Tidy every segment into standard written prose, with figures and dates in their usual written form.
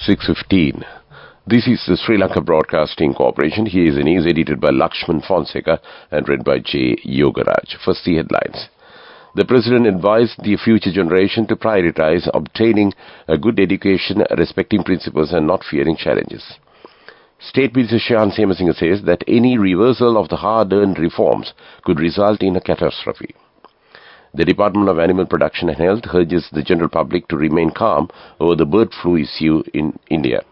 6:15. This is the Sri Lanka Broadcasting Corporation. Here is the news edited by Lakshman Fonseca and read by J. Yogaraj. First, the headlines. The President advised the future generation to prioritize obtaining a good education, respecting principles and not fearing challenges. State Minister JUN says that any reversal of the hard-earned reforms could result in a catastrophe. The Department of Animal Production and Health urges the general public to remain calm over the bird flu issue in India.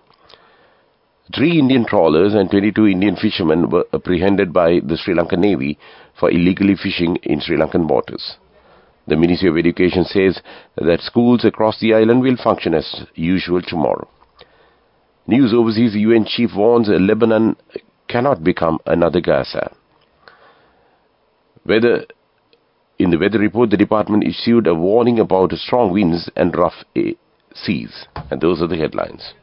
3 Indian trawlers and 22 Indian fishermen were apprehended by the Sri Lankan Navy for illegally fishing in Sri Lankan waters. The Ministry of Education says that schools across the island will function as usual tomorrow. News overseas, UN chief warns Lebanon cannot become another Gaza. In the weather report, the department issued a warning about strong winds and rough seas. And those are the headlines.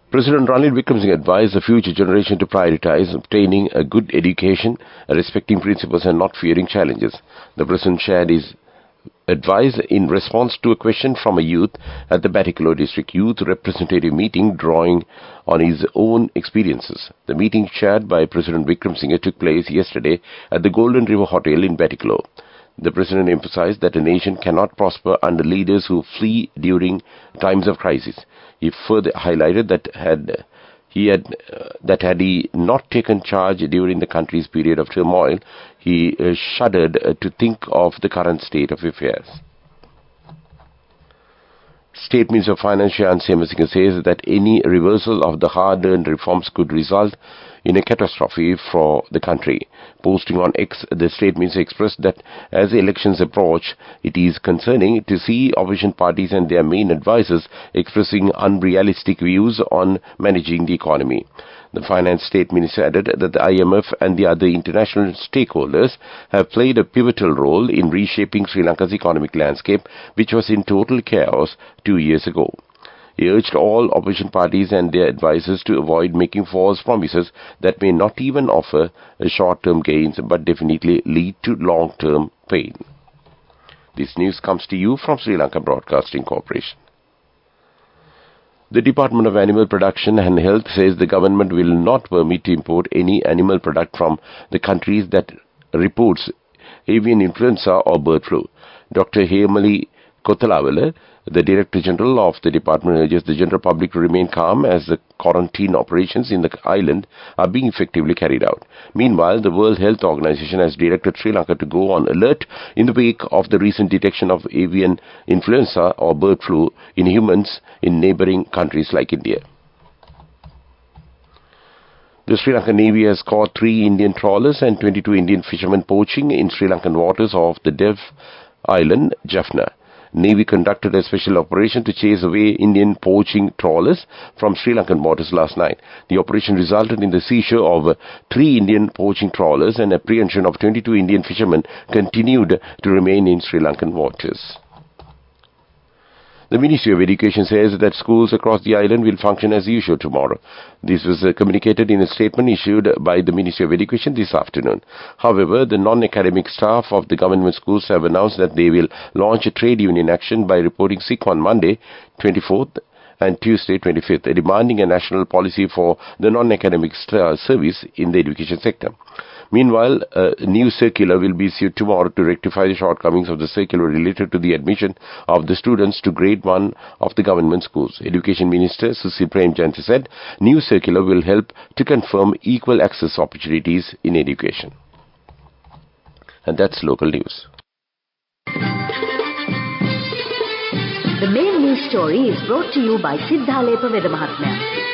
President Ranil Wickremesinghe advised the future generation to prioritize obtaining a good education, respecting principles and not fearing challenges. The President shared his advice in response to a question from a youth at the Batticaloa District Youth Representative meeting, drawing on his own experiences. The meeting chaired by President Wickremesinghe took place yesterday at the Golden River Hotel in Batticaloa. The President emphasized that a nation cannot prosper under leaders who flee during times of crisis. He further highlighted that had he not taken charge during the country's period of turmoil, he shuddered to think of the current state of affairs. State Minister of Finance JUN says that any reversal of the hard-earned reforms could result in a catastrophe for the country. Posting on X, the State Minister expressed that as the elections approach, it is concerning to see opposition parties and their main advisers expressing unrealistic views on managing the economy. The Finance State Minister added that the IMF and the other international stakeholders have played a pivotal role in reshaping Sri Lanka's economic landscape, which was in total chaos 2 years ago. He urged all opposition parties and their advisers to avoid making false promises that may not even offer short-term gains but definitely lead to long-term pain. This news comes to you from Sri Lanka Broadcasting Corporation. The Department of Animal Production and Health says the government will not permit to import any animal product from the countries that reports avian influenza or bird flu. Dr. Hemali Kothalawala, the Director General of the department, urges the general public to remain calm as the quarantine operations in the island are being effectively carried out. Meanwhile, the World Health Organization has directed Sri Lanka to go on alert in the wake of the recent detection of avian influenza or bird flu in humans in neighboring countries like India. The Sri Lankan Navy has caught 3 Indian trawlers and 22 Indian fishermen poaching in Sri Lankan waters off the Dev Island, Jaffna. Navy conducted a special operation to chase away Indian poaching trawlers from Sri Lankan waters last night. The operation resulted in the seizure of 3 Indian poaching trawlers and apprehension of 22 Indian fishermen continued to remain in Sri Lankan waters. The Ministry of Education says that schools across the island will function as usual tomorrow. This was communicated in a statement issued by the Ministry of Education this afternoon. However, the non-academic staff of the government schools have announced that they will launch a trade union action by reporting sick on Monday, 24th, and Tuesday, 25th, demanding a national policy for the non-academic service in the education sector. Meanwhile, a new circular will be issued tomorrow to rectify the shortcomings of the circular related to the admission of the students to grade 1 of the government schools. Education Minister Sushil Premchandra said new circular will help to confirm equal access opportunities in education. And that's local news. The main news story is brought to you by Sinhala Mahatmya.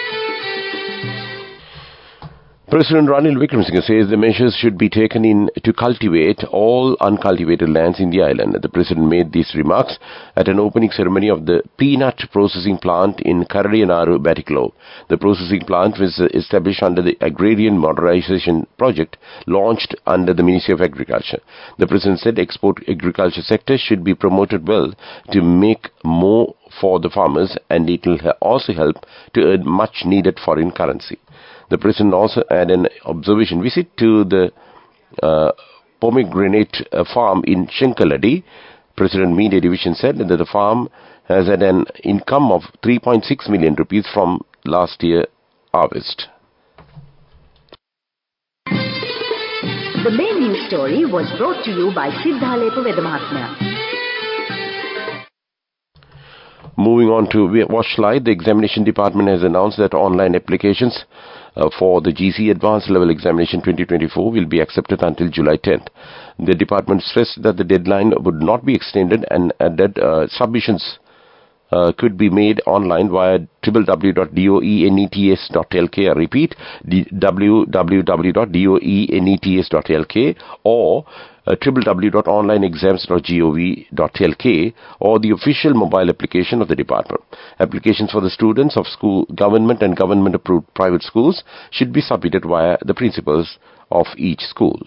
President Ranil Wickremesinghe says the measures should be taken to cultivate all uncultivated lands in the island. The President made these remarks at an opening ceremony of the peanut processing plant in Karadianaru, Batticaloa. The processing plant was established under the Agrarian Modernization Project launched under the Ministry of Agriculture. The President said export agriculture sector should be promoted well to make more for the farmers, and it will also help to earn much needed foreign currency. The President also had an observation visit to the pomegranate farm in Shenkaladi. President Media Division said that the farm has had an income of 3.6 million rupees from last year harvest. The main news story was brought to you by Sinhala Vedamahatmya. Moving on to Watchlight, the examination department has announced that online applications for the GC Advanced Level Examination 2024 will be accepted until July 10th. The department stressed that the deadline would not be extended and that submissions could be made online via www.doenets.lk. I repeat, www.doenets.lk or www.onlineexams.gov.lk or the official mobile application of the department. Applications for the students of school, government and government-approved private schools should be submitted via the principals of each school.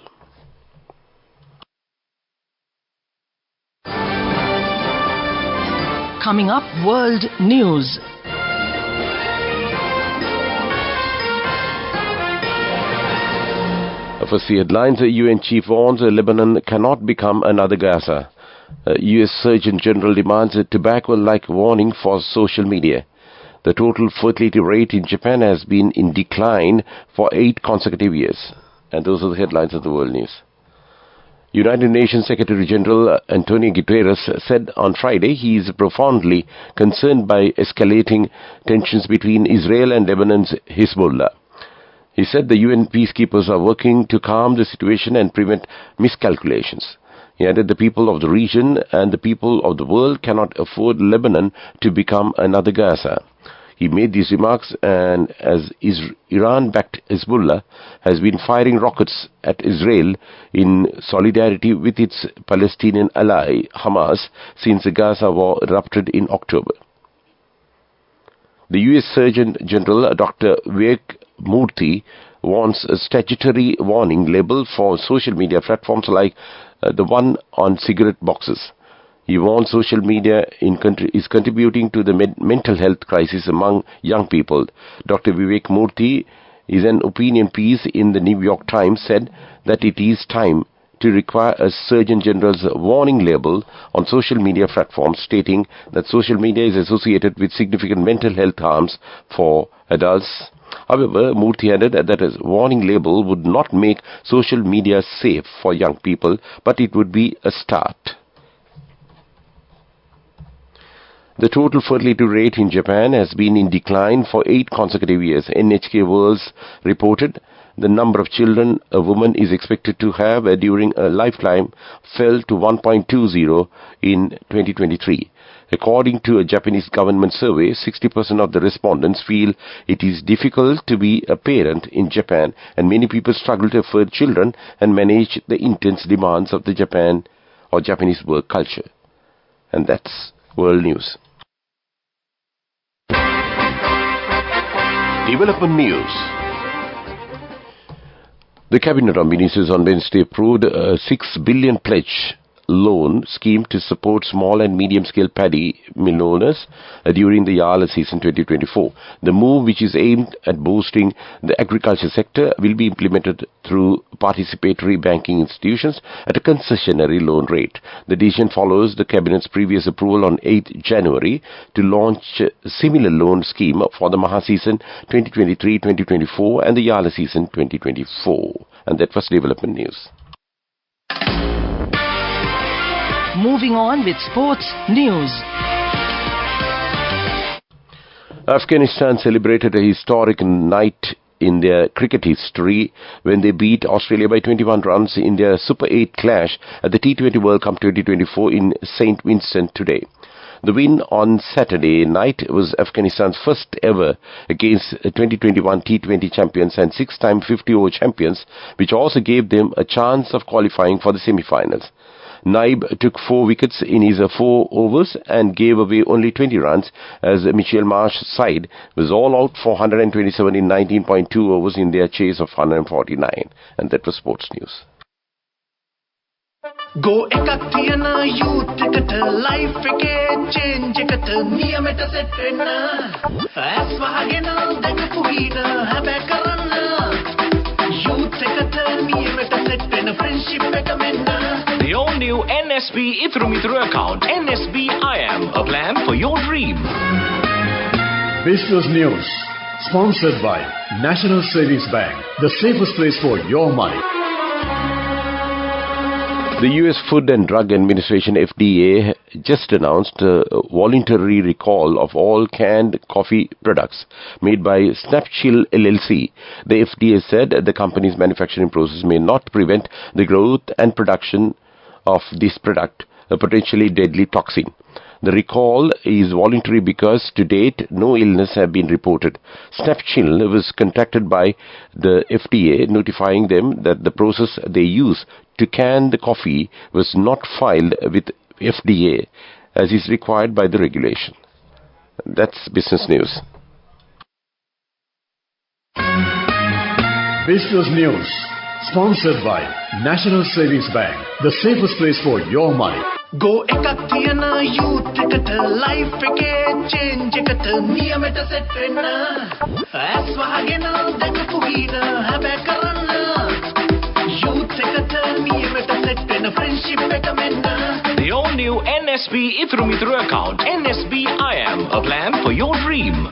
Coming up, world news. First, the headlines. The UN chief warns Lebanon cannot become another Gaza. US Surgeon General demands a tobacco-like warning for social media. The total fertility rate in Japan has been in decline for 8 consecutive years. And those are the headlines of the world news. United Nations Secretary General Antonio Guterres said on Friday he is profoundly concerned by escalating tensions between Israel and Lebanon's Hezbollah. He said the UN peacekeepers are working to calm the situation and prevent miscalculations. He added the people of the region and the people of the world cannot afford Lebanon to become another Gaza. He made these remarks and as Iran-backed Hezbollah has been firing rockets at Israel in solidarity with its Palestinian ally Hamas since the Gaza war erupted in October. The US Surgeon General Dr. Vivek Murthy wants a statutory warning label for social media platforms like the one on cigarette boxes. He warns social media is contributing to the mental health crisis among young people. Dr. Vivek Murthy is an opinion piece in the New York Times said that it is time to require a Surgeon General's warning label on social media platforms stating that social media is associated with significant mental health harms for adults. However, Murthy added that a warning label would not make social media safe for young people, but it would be a start. The total fertility rate in Japan has been in decline for 8 consecutive years. NHK Worlds reported the number of children a woman is expected to have during a lifetime fell to 1.20 in 2023. According to a Japanese government survey, 60% of the respondents feel it is difficult to be a parent in Japan, and many people struggle to afford children and manage the intense demands of the Japanese work culture. And that's world news. Development news. The Cabinet of Ministers on Wednesday approved a 6 billion pledge loan scheme to support small and medium-scale paddy mill owners during the Yala season 2024. The move, which is aimed at boosting the agriculture sector, will be implemented through participatory banking institutions at a concessionary loan rate. The decision follows the Cabinet's previous approval on 8th January to launch a similar loan scheme for the Maha season 2023-2024 and the Yala season 2024. And that was development news. Moving on with sports news. Afghanistan celebrated a historic night in their cricket history when they beat Australia by 21 runs in their Super 8 clash at the T20 World Cup 2024 in St. Vincent today. The win on Saturday night was Afghanistan's first ever against 2021 T20 champions and 6-time 50-over champions, which also gave them a chance of qualifying for the semi-finals. Naib took 4 wickets in his 4 overs and gave away only 20 runs as Mitchell Marsh's side was all out for 127 in 19.2 overs in their chase of 149. And that was sports news. Go ekakthiyana youth eකට life එකේ change එකට නියමෙට set වෙන්න ඇස් වහගෙන දැකපු ගීත හැබැයි කරන්න youth එකට නියමෙට set වෙන friendship එක මෙන්න. The all new new NSB Itru account, NSB IM, a plan for your dream. Business News, sponsored by National Savings Bank, the safest place for your money. The U.S. Food and Drug Administration FDA just announced a voluntary recall of all canned coffee products made by Snapchill LLC. The FDA said the company's manufacturing process may not prevent the growth and production of this product, a potentially deadly toxin. The recall is voluntary because to date no illness have been reported. Snapchill was contacted by the FDA notifying them that the process they use to can the coffee was not filed with FDA as is required by the regulation. That's business news. Business News, sponsored by National Savings Bank, the safest place for your money. Go එකක් තියන youth එකට life එකේ change එකට නියමෙට set වෙන්න ඇස් වහගෙන දැකපු හින හැබැ කරන්න youth එකට නියමෙට set වෙන friendship එක මෙන්න. The all-new NSB Itru account, NSB IM, a plan for your dream.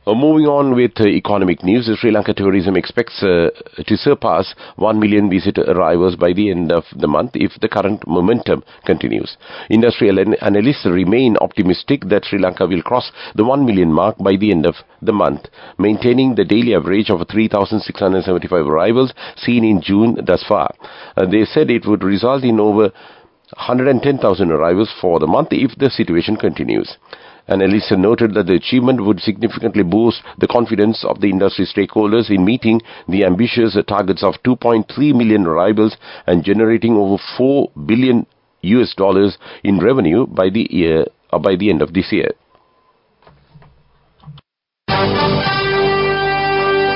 Moving on with economic news, Sri Lanka tourism expects to surpass 1 million visitor arrivals by the end of the month if the current momentum continues. Industrial analysts remain optimistic that Sri Lanka will cross the 1 million mark by the end of the month, maintaining the daily average of 3,675 arrivals seen in June thus far. They said it would result in over 110,000 arrivals for the month if the situation continues. Analysts noted that the achievement would significantly boost the confidence of the industry stakeholders in meeting the ambitious targets of 2.3 million arrivals and generating over $4 billion in revenue by the end of this year.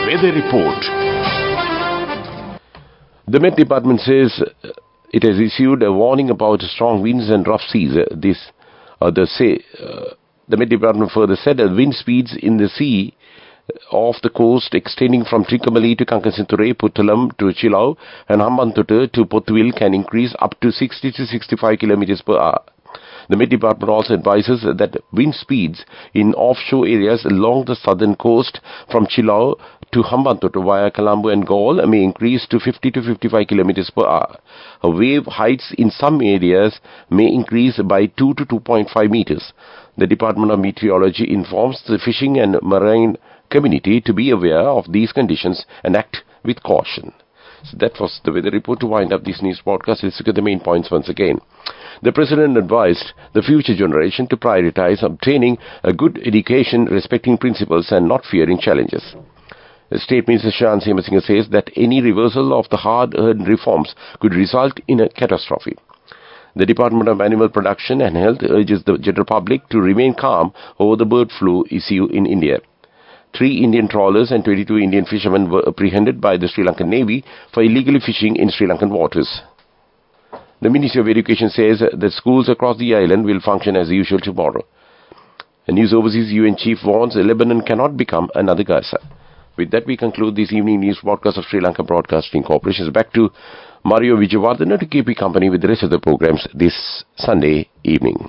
Weather report. The Met Department says it has issued a warning about strong winds and rough seas. The Met Department further said that wind speeds in the sea off the coast extending from Trincomalee to Kankasinture, Puttalam to Chilau and Hambantota to Pothuil can increase up to 60 to 65 kilometers per hour. The Met Department also advises that wind speeds in offshore areas along the southern coast from Chilau to Hambantota via Colombo and Galle may increase to 50 to 55 kilometers per hour. Wave heights in some areas may increase by 2 to 2.5 meters. The Department of Meteorology informs the fishing and marine community to be aware of these conditions and act with caution. So that was the weather report. To wind up this news broadcast, let's look at the main points once again. The President advised the future generation to prioritize obtaining a good education, respecting principles and not fearing challenges. State Minister Shan Semasinghe says that any reversal of the hard-earned reforms could result in a catastrophe. The Department of Animal Production and Health urges the general public to remain calm over the bird flu issue in India. 3 Indian trawlers and 22 Indian fishermen were apprehended by the Sri Lankan Navy for illegally fishing in Sri Lankan waters. The Ministry of Education says that schools across the island will function as usual tomorrow. A News Overseas UN chief warns Lebanon cannot become another Gaza. With that, we conclude this evening news broadcast of Sri Lanka Broadcasting Corporation. Back to Mario Vijayawardena to keep you company with the rest of the programs this Sunday evening.